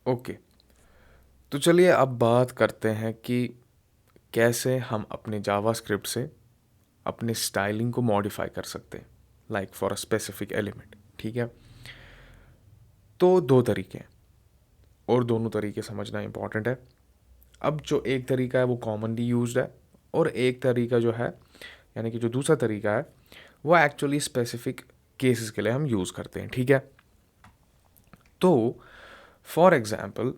Okay, तो चलिए अब बात करते हैं कि कैसे हम अपने जावास्क्रिप्ट से अपने स्टाइलिंग को मॉडिफाई कर सकते हैं, like for a specific element. ठीक है, तो दो तरीके हैं और दोनों तरीके समझना इंपॉर्टेंट है। अब जो एक तरीका है वो कॉमनली यूज्ड है, और एक तरीका जो है, यानी कि जो दूसरा तरीका है, वो एक्चुअली स्पेसिफिक केसेस के लिए हम यूज़ करते हैं। ठीक है, तो फॉर एग्ज़ाम्पल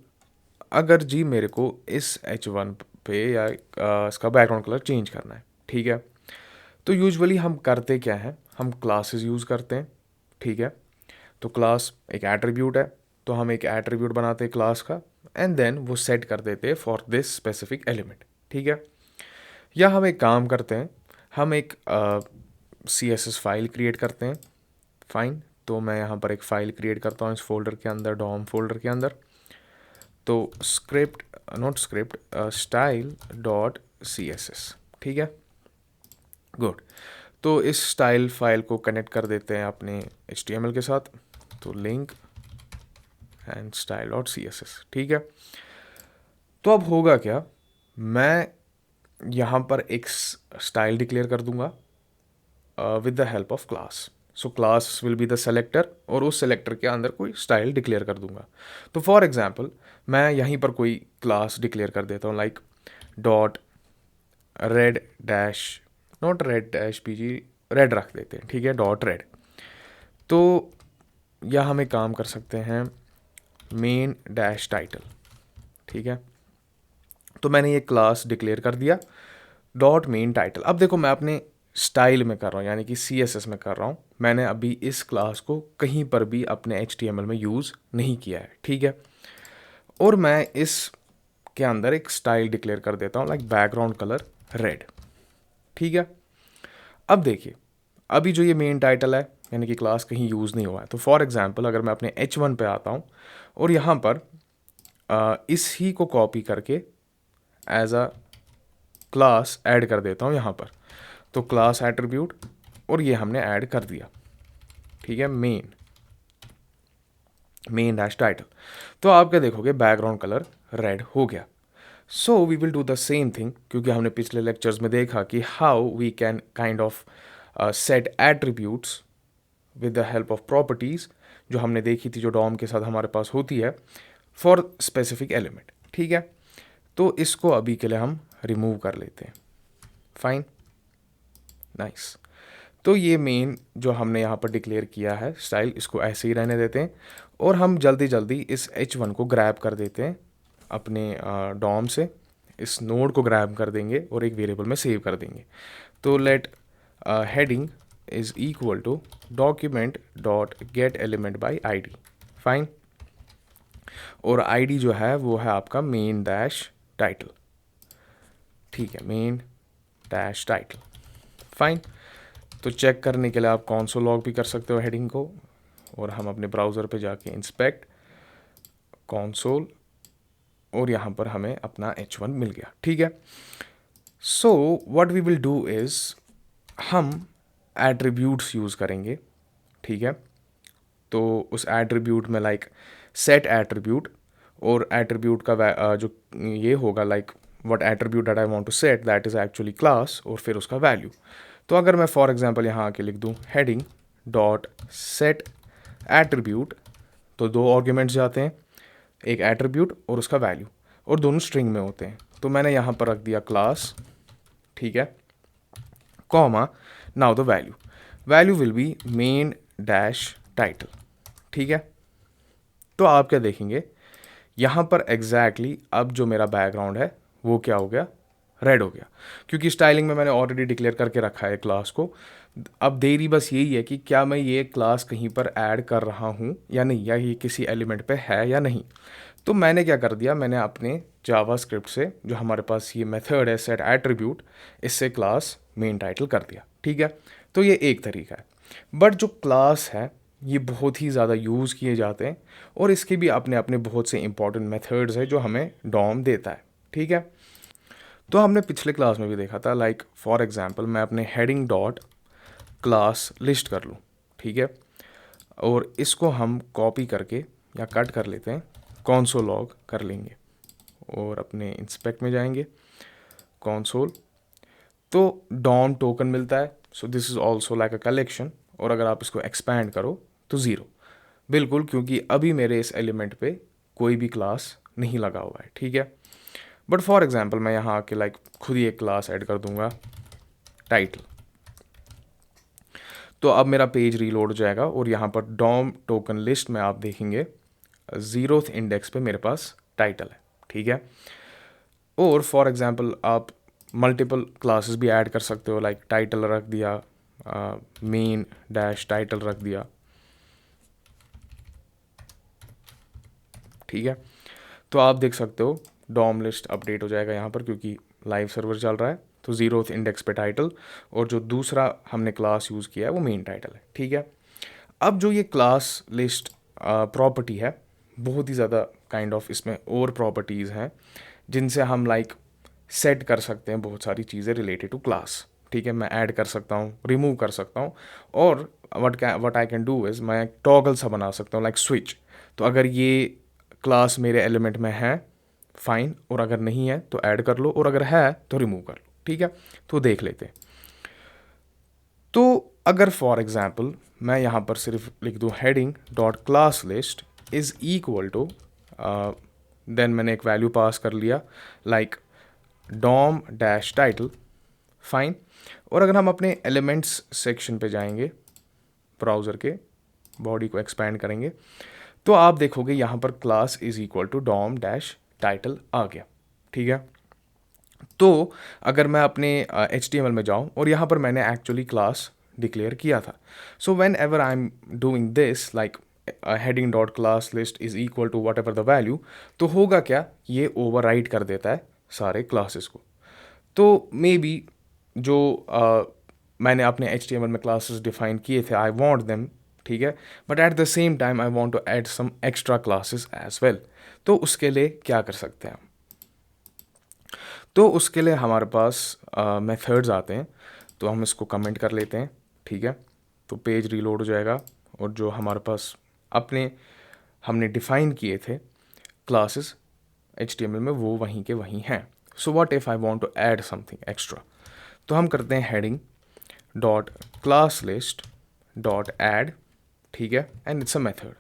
अगर जी मेरे को इस H1 पे या इसका बैकग्राउंड कलर चेंज करना है, ठीक है, तो यूजुअली हम करते क्या हैं, हम क्लासेस यूज़ करते हैं। ठीक है, तो क्लास एक एट्रीब्यूट है, तो हम एक एट्रीब्यूट बनाते हैं क्लास का, एंड देन वो सेट कर देते हैं फॉर दिस स्पेसिफिक एलिमेंट। ठीक है, या हम एक काम करते हैं, हम एक CSS फाइल क्रिएट करते हैं। फाइन, तो मैं यहाँ पर एक फ़ाइल क्रिएट करता हूँ इस फोल्डर के अंदर, डॉम फोल्डर के अंदर। तो script, not script, style dot CSS। ठीक है, गुड। तो इस स्टाइल फाइल को कनेक्ट कर देते हैं अपने HTML के साथ, तो link and style dot CSS। ठीक है, तो अब होगा क्या, मैं यहाँ पर एक स्टाइल डिक्लेयर कर दूंगा with the help of class. So class will be the selector, और उस सेलेक्टर के अंदर कोई स्टाइल डिक्लेयर कर दूंगा। तो फॉर एग्जांपल मैं यहीं पर कोई क्लास डिक्लेयर कर देता हूँ, like dot red dash, not red dash PG, red रख देते हैं। ठीक है, डॉट रेड। तो या हम एक काम कर सकते हैं, मेन डैश टाइटल। ठीक है, तो मैंने ये क्लास डिक्लेयर कर दिया, डॉट मेन टाइटल। अब देखो मैं अपने स्टाइल में कर रहा हूँ, यानी कि CSS में कर रहा हूँ, मैंने अभी इस क्लास को कहीं पर भी अपने HTML में यूज़ नहीं किया है। ठीक है, और मैं इस के अंदर एक स्टाइल डिक्लेयर कर देता हूँ, लाइक बैकग्राउंड कलर रेड। ठीक है, अब देखिए, अभी जो ये मेन टाइटल है, यानी कि क्लास कहीं यूज़ नहीं हुआ है। तो फॉर एग्जांपल अगर मैं अपने H1 पे आता हूँ और यहाँ पर इस ही को कॉपी करके एज अ क्लास ऐड कर देता हूँ यहाँ पर, तो क्लास एट्रीब्यूट, और ये हमने ऐड कर दिया। ठीक है, मेन डैश टाइटल। तो आप क्या देखोगे, बैकग्राउंड कलर रेड हो गया। So we will do the same thing, क्योंकि हमने पिछले लेक्चर्स में देखा कि how we can kind of set attributes with the help of properties, जो हमने देखी थी, जो डॉम के साथ हमारे पास होती है फॉर स्पेसिफिक एलिमेंट। ठीक है, तो इसको अभी के लिए हम रिमूव कर लेते हैं। Fine, nice. तो ये मेन जो हमने यहाँ पर डिक्लेयर किया है स्टाइल, इसको ऐसे ही रहने देते हैं, और हम जल्दी जल्दी इस H1 को ग्रैब कर देते हैं अपने डॉम से, इस नोड को ग्रैब कर देंगे और एक वेरिएबल में सेव कर देंगे। तो let heading is equal to document dot get element by ID। Fine, और ID जो है वो है आपका मेन डैश टाइटल। ठीक है, मेन डैश टाइटल। फाइन, तो चेक करने के लिए आप console लॉग भी कर सकते हो हेडिंग को, और हम अपने ब्राउज़र पे जाके इंस्पेक्ट console, और यहाँ पर हमें अपना H1 मिल गया। ठीक है, so what we will do is, हम एट्रीब्यूट्स यूज़ करेंगे। ठीक है, तो उस एट्रीब्यूट में लाइक सेट एट्रीब्यूट, और एट्रीब्यूट का जो ये होगा, like what attribute that I want to set, that is actually class, और फिर उसका वैल्यू। तो अगर मैं फॉर एग्जांपल यहाँ आके लिख दूँ हेडिंग डॉट सेट एट्रीब्यूट, तो दो आर्ग्यूमेंट्स जाते हैं, एक एट्रीब्यूट और उसका वैल्यू, और दोनों स्ट्रिंग में होते हैं। तो मैंने यहाँ पर रख दिया क्लास। ठीक है, comma, now the value will be main dash title. ठीक है, तो आप क्या देखेंगे, यहाँ पर एग्जैक्टली अब जो मेरा बैकग्राउंड है वो क्या हो गया, रेड हो गया, क्योंकि स्टाइलिंग में मैंने ऑलरेडी डिक्लेयर करके रखा है क्लास को। अब देरी बस यही है कि क्या मैं ये क्लास कहीं पर ऐड कर रहा हूँ या नहीं, या ये किसी एलिमेंट पे है या नहीं। तो मैंने क्या कर दिया, मैंने अपने जावास्क्रिप्ट से जो हमारे पास ये मेथड है सेट एट्रीब्यूट, इससे क्लास मेन टाइटल कर दिया। ठीक है, तो ये एक तरीका है। बट जो क्लास है ये बहुत ही ज़्यादा यूज़ किए जाते हैं, और इसके भी अपने अपने बहुत से इंपॉर्टेंट मेथड्स हैं जो हमें डॉम देता है। ठीक है, तो हमने पिछले क्लास में भी देखा था, लाइक फॉर एग्जांपल मैं अपने हेडिंग डॉट क्लास लिस्ट कर लूँ। ठीक है, और इसको हम कॉपी करके या कट कर लेते हैं, console log कर लेंगे और अपने इंस्पेक्ट में जाएंगे, console, तो डॉम टोकन मिलता है। So this is also like a collection, और अगर आप इसको एक्सपैंड करो तो ज़ीरो, बिल्कुल, क्योंकि अभी मेरे इस एलिमेंट पे कोई भी क्लास नहीं लगा हुआ है, ठीक है। बट फॉर एग्जांपल मैं यहाँ आके लाइक खुद ही एक क्लास ऐड कर दूंगा टाइटल, तो अब मेरा पेज रीलोड हो जाएगा और यहाँ पर डॉम टोकन लिस्ट में आप देखेंगे 0th इंडेक्स पे मेरे पास टाइटल है, ठीक है। और फॉर एग्जांपल आप मल्टीपल क्लासेस भी ऐड कर सकते हो, लाइक टाइटल रख दिया, मेन डैश टाइटल रख दिया, ठीक है। तो आप देख सकते हो डॉम लिस्ट अपडेट हो जाएगा यहाँ पर, क्योंकि लाइव सर्वर चल रहा है। तो 0th इंडेक्स पे टाइटल, और जो दूसरा हमने क्लास यूज़ किया है वो मेन टाइटल है, ठीक है। अब जो ये क्लास लिस्ट प्रॉपर्टी है, बहुत ही ज़्यादा काइंड ऑफ इसमें और प्रॉपर्टीज़ हैं जिनसे हम लाइक सेट कर सकते हैं बहुत सारी चीज़ें रिलेटेड टू क्लास, ठीक है। मैं ऐड कर सकता हूँ, रिमूव कर सकता हूँ, और what I can do is मैं टॉगल सा बना सकता हूँ लाइक स्विच। तो अगर ये क्लास मेरे एलिमेंट में है फाइन, और अगर नहीं है तो ऐड कर लो, और अगर है तो रिमूव कर लो, ठीक है। तो देख लेते हैं। तो अगर फॉर एग्जांपल मैं यहाँ पर सिर्फ लिख दूँ heading dot class list is equal to, then मैंने एक वैल्यू पास कर लिया like dom dash title, fine. और अगर हम अपने एलिमेंट्स सेक्शन पे जाएंगे, ब्राउज़र के बॉडी को एक्सपैंड करेंगे, तो आप देखोगे यहाँ पर class is equal to DOM dash title आ गया, ठीक है। तो अगर मैं अपने HTML में जाऊँ और यहाँ पर मैंने एक्चुअली क्लास डिक्लेयर किया था, so when ever I am doing this like heading dot class list is equal to what ever the value, तो होगा क्या, ये ओवरराइड कर देता है सारे क्लासेस को। तो मे बी जो मैंने अपने HTML में क्लासेस डिफाइन किए थे, आई वॉन्ट देम, ठीक है, but at the same time I want to add some extra classes as well. तो उसके लिए क्या कर सकते हैं हम? तो उसके लिए हमारे पास मेथड्स आते हैं, तो हम इसको कमेंट कर लेते हैं, ठीक है। तो पेज रीलोड हो जाएगा, और जो हमारे पास अपने हमने डिफ़ाइन किए थे क्लासेस HTML में वो वहीं के वहीं हैं। So what if I want to add something extra, तो हम करते हैं heading dot class list dot add, ठीक है, एंड इट्स अ मेथड।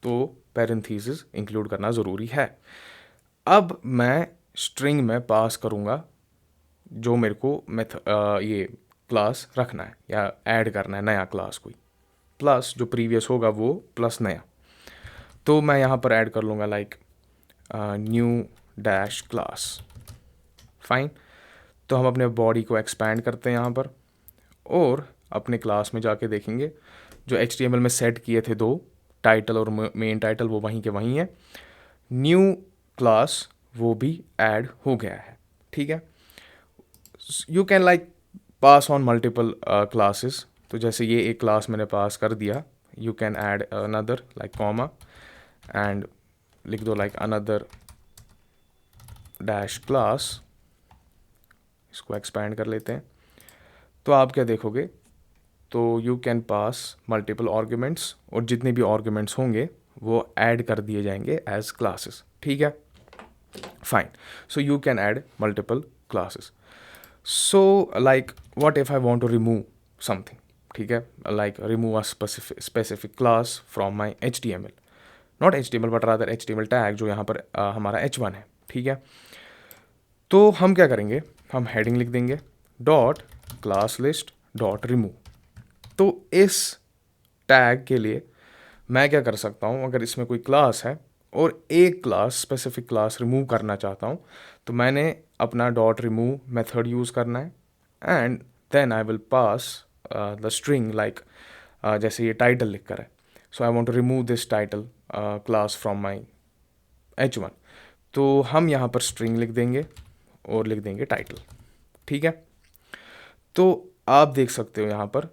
तो पैरेंथेसिस इंक्लूड करना ज़रूरी है। अब मैं स्ट्रिंग में पास करूँगा जो मेरे को ये क्लास रखना है या ऐड करना है, नया क्लास कोई, प्लस जो प्रीवियस होगा वो प्लस नया। तो मैं यहाँ पर ऐड कर लूँगा like new dash class, fine. तो हम अपने बॉडी को एक्सपैंड करते हैं यहाँ पर, और अपने क्लास में जाके देखेंगे जो HTML में सेट किए थे दो, टाइटल और मेन टाइटल, वो वहीं के वहीं है। न्यू क्लास वो भी ऐड हो गया है, ठीक है। You can like pass on multiple classes, तो जैसे ये एक क्लास मैंने पास कर दिया, you can add another like comma and लिख दो लाइक अनदर डैश क्लास, इसको एक्सपैंड कर लेते हैं। तो आप क्या देखोगे, तो you can pass multiple arguments, और जितने भी आर्ग्यूमेंट्स होंगे वो ऐड कर दिए जाएंगे एज क्लासेस, ठीक है, fine. So you can add multiple classes. So like what if I want to remove something, ठीक है, like remove a specific class from my HTML, not HTML but rather HTML tag जो यहाँ पर हमारा H1 है, ठीक है। तो हम क्या करेंगे, हम हेडिंग लिख देंगे dot class list dot remove. तो इस टैग के लिए मैं क्या कर सकता हूँ, अगर इसमें कोई क्लास है और एक क्लास स्पेसिफिक क्लास रिमूव करना चाहता हूँ, तो मैंने अपना डॉट रिमूव मेथड यूज़ करना है, and then I will pass the string like जैसे ये टाइटल लिख कर है, so I want to remove this title class from my H1। तो हम यहाँ पर स्ट्रिंग लिख देंगे और लिख देंगे टाइटल, ठीक है। तो आप देख सकते हो यहाँ पर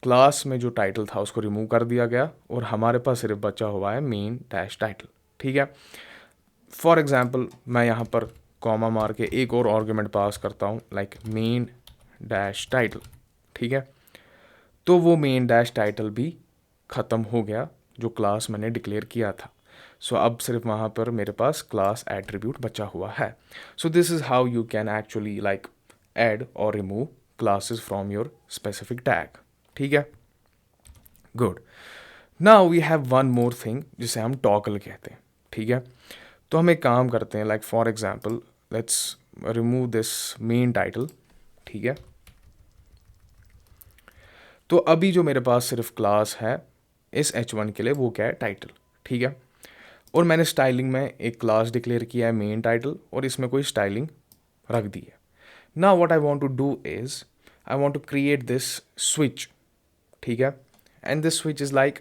क्लास में जो टाइटल था उसको रिमूव कर दिया गया, और हमारे पास सिर्फ बचा हुआ है मेन डैश टाइटल, ठीक है। फॉर एग्जांपल मैं यहाँ पर कॉमा मार के एक और आर्गुमेंट पास करता हूँ लाइक मेन डैश टाइटल, ठीक है। तो वो मेन डैश टाइटल भी ख़त्म हो गया जो क्लास मैंने डिक्लेयर किया था। सो अब सिर्फ वहाँ पर मेरे पास क्लास एट्रीब्यूट बचा हुआ है. So this is how you can actually like add और remove classes from your specific tag. ठीक है, good. Now we have one more thing जिसे हम टॉगल कहते हैं. ठीक है, तो हम एक काम करते हैं, like for example let's remove this main title. ठीक है, तो अभी जो मेरे पास सिर्फ क्लास है इस H1 के लिए वो क्या है, टाइटल. ठीक है, और मैंने स्टाइलिंग में एक क्लास डिक्लेयर किया है मेन टाइटल और इसमें कोई स्टाइलिंग रख दी है. Now what I want to do is I want to create this switch. ठीक है, and this switch is like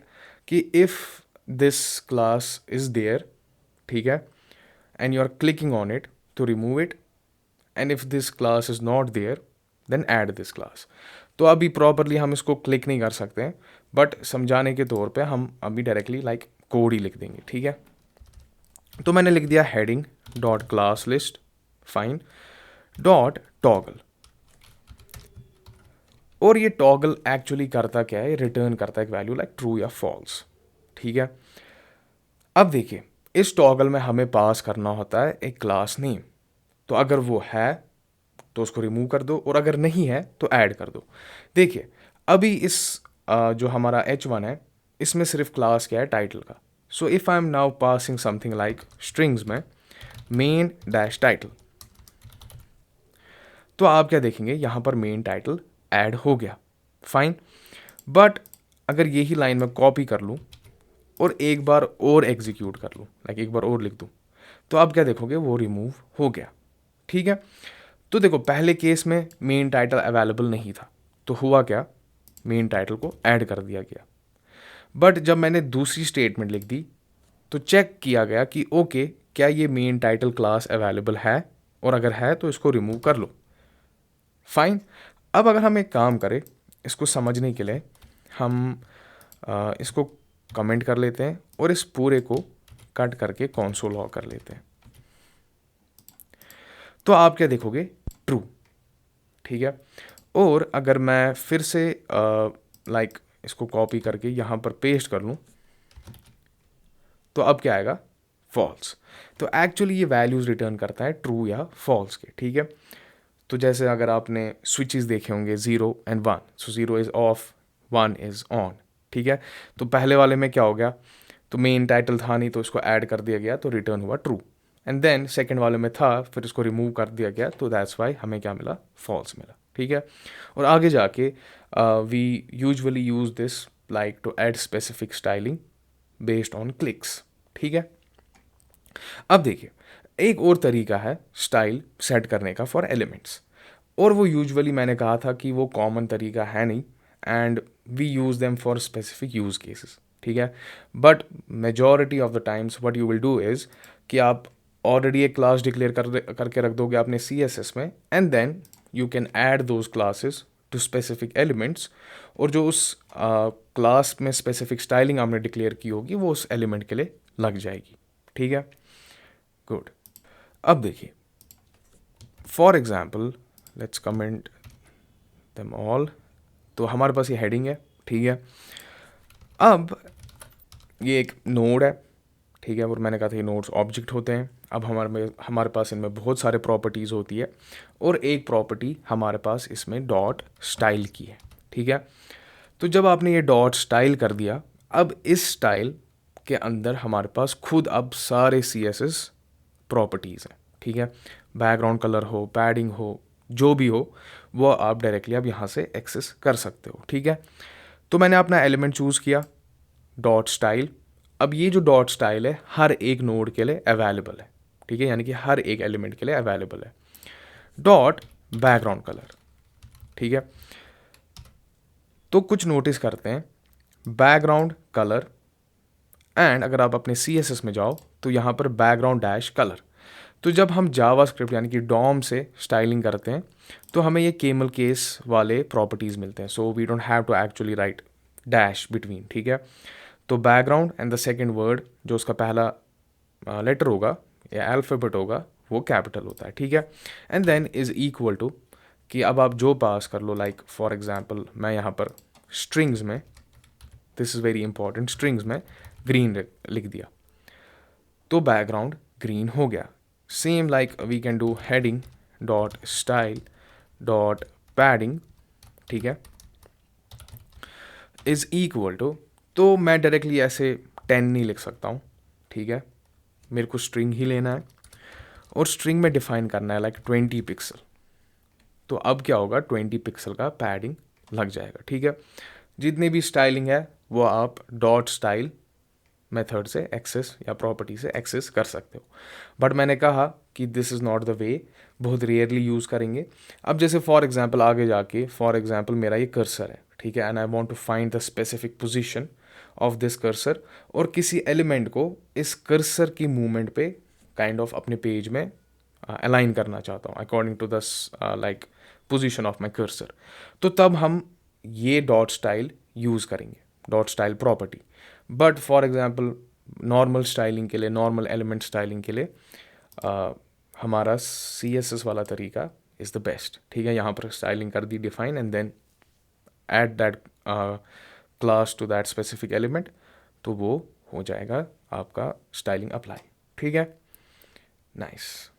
कि if this class is there, ठीक है, and you are clicking on it to remove it, and if this class is not there then add this class. तो अभी properly हम इसको click नहीं कर सकते हैं, बट समझाने के तौर पे हम अभी डायरेक्टली लाइक कोड ही लिख देंगे. ठीक है, तो मैंने लिख दिया heading dot class list fine dot toggle. और ये टॉगल एक्चुअली करता क्या है, रिटर्न करता है एक वैल्यू लाइक ट्रू या फॉल्स. ठीक है, अब देखिए इस टॉगल में हमें पास करना होता है एक क्लास नेम. तो अगर वो है तो उसको रिमूव कर दो और अगर नहीं है तो ऐड कर दो. देखिए अभी इस जो हमारा H1 है इसमें सिर्फ क्लास क्या है, टाइटल का. So if I am now passing something like strings में मेन डैश टाइटल, तो आप क्या देखेंगे यहाँ पर मेन टाइटल ऐड हो गया. फाइन, बट अगर यही लाइन में कॉपी कर लूँ और एक बार और एग्जीक्यूट कर लूँ, लाइक एक बार और लिख दूँ, तो आप क्या देखोगे वो रिमूव हो गया. ठीक है, तो देखो पहले केस में मेन टाइटल अवेलेबल नहीं था, तो हुआ क्या, मेन टाइटल को ऐड कर दिया गया. बट जब मैंने दूसरी स्टेटमेंट लिख दी तो चेक किया गया कि ओके क्या ये मेन टाइटल क्लास अवेलेबल है, और अगर है तो इसको रिमूव कर लो. फाइन, अब अगर हम एक काम करें इसको समझने के लिए, हम इसको कमेंट कर लेते हैं और इस पूरे को कट करके कंसोल लॉग कर लेते हैं. तो आप क्या देखोगे, ट्रू. ठीक है, और अगर मैं फिर से लाइक इसको कॉपी करके यहाँ पर पेस्ट कर लूँ तो अब क्या आएगा, फॉल्स. तो एक्चुअली ये वैल्यूज़ रिटर्न करता है ट्रू या फॉल्स के. ठीक है, तो जैसे अगर आपने स्विचेस देखे होंगे 0 and 1, so 0 is of 1 is on. ठीक है, तो पहले वाले में क्या हो गया, तो मेन टाइटल था नहीं तो इसको ऐड कर दिया गया तो रिटर्न हुआ ट्रू. एंड देन सेकेंड वाले में था फिर इसको रिमूव कर दिया गया तो दैट्स वाई हमें क्या मिला, फॉल्स मिला. ठीक है, और आगे जाके we usually use this like to add specific styling based on clicks. ठीक है, अब देखिए एक और तरीका है स्टाइल सेट करने का फॉर एलिमेंट्स, और वो यूजुअली मैंने कहा था कि वो कॉमन तरीका है नहीं, and we use them for specific use cases. ठीक है, but majority of the times what you will do is कि आप ऑलरेडी एक क्लास डिक्लेयर करके रख दोगे अपने CSS में, and then you can add those classes to specific elements, और जो उस क्लास में स्पेसिफिक स्टाइलिंग आपने डिक्लेयर की होगी वो उस एलिमेंट के लिए लग जाएगी. ठीक है, गुड. अब देखिए for example let's comment them all. तो हमारे पास ये हेडिंग है. ठीक है, अब ये एक नोड है. ठीक है, और मैंने कहा था ये नोड्स ऑब्जेक्ट होते हैं. अब हमारे पास इनमें बहुत सारे प्रॉपर्टीज़ होती है, और एक प्रॉपर्टी हमारे पास इसमें डॉट स्टाइल की है. ठीक है, तो जब आपने ये डॉट स्टाइल कर दिया, अब इस स्टाइल के अंदर हमारे पास खुद अब सारे CSS प्रॉपर्टीज़ हैं. ठीक है, बैकग्राउंड कलर हो, पैडिंग हो, जो भी हो वो आप डायरेक्टली अब यहाँ से एक्सेस कर सकते हो. ठीक है, तो मैंने अपना एलिमेंट चूज़ किया डॉट स्टाइल. अब ये जो डॉट स्टाइल है हर एक नोड के लिए अवेलेबल है. ठीक है, यानी कि हर एक एलिमेंट के लिए अवेलेबल है. Dot background colour. ठीक है, तो कुछ नोटिस करते हैं, बैकग्राउंड कलर, एंड अगर आप अपने CSS में जाओ तो यहाँ पर बैकग्राउंड डैश कलर. तो जब हम जावास्क्रिप्ट यानी कि डॉम से स्टाइलिंग करते हैं तो हमें ये केमल केस वाले प्रॉपर्टीज़ मिलते हैं. So we don't have to actually write dash between. ठीक है, तो background and the second word जो उसका पहला लेटर होगा या अल्फ़ाबेट होगा वो कैपिटल होता है. ठीक है, and then is equal to कि अब आप जो पास कर लो, लाइक फॉर एग्जांपल मैं यहाँ पर स्ट्रिंग्स में, this is very important, strings में ग्रीन लिख दिया. तो बैकग्राउंड ग्रीन हो गया. Same like we can do heading dot style dot padding, ठीक है, इज इक्वल टू, तो मैं डायरेक्टली ऐसे 10 नहीं लिख सकता हूँ, ठीक है, मेरे को स्ट्रिंग ही लेना है और स्ट्रिंग में डिफाइन करना है लाइक 20 पिक्सल. तो अब क्या होगा, 20 पिक्सल का पैडिंग लग जाएगा, ठीक है. जितनी भी स्टाइलिंग है वो आप डॉट स्टाइल मेथड से एक्सेस या प्रॉपर्टी से एक्सेस कर सकते हो. बट मैंने कहा कि this is not the way, बहुत रेयरली यूज़ करेंगे. अब जैसे फॉर एग्जांपल आगे जाके, फॉर एग्जांपल मेरा ये कर्सर है, ठीक है, and I want to find the specific position of this cursor, और किसी एलिमेंट को इस कर्सर की मूवमेंट पे काइंड ऑफ अपने पेज में अलाइन करना चाहता हूँ according to this like position of my cursor. तो तब हम ये डॉट स्टाइल यूज़ करेंगे, dot style property. But for example normal styling के लिए, नॉर्मल एलिमेंट स्टाइलिंग के लिए हमारा CSS वाला तरीका इज़ द बेस्ट, ठीक है. यहाँ पर स्टाइलिंग कर दी define and then add that class to that specific element, तो वो हो जाएगा आपका स्टाइलिंग अप्लाई, ठीक है. नाइस.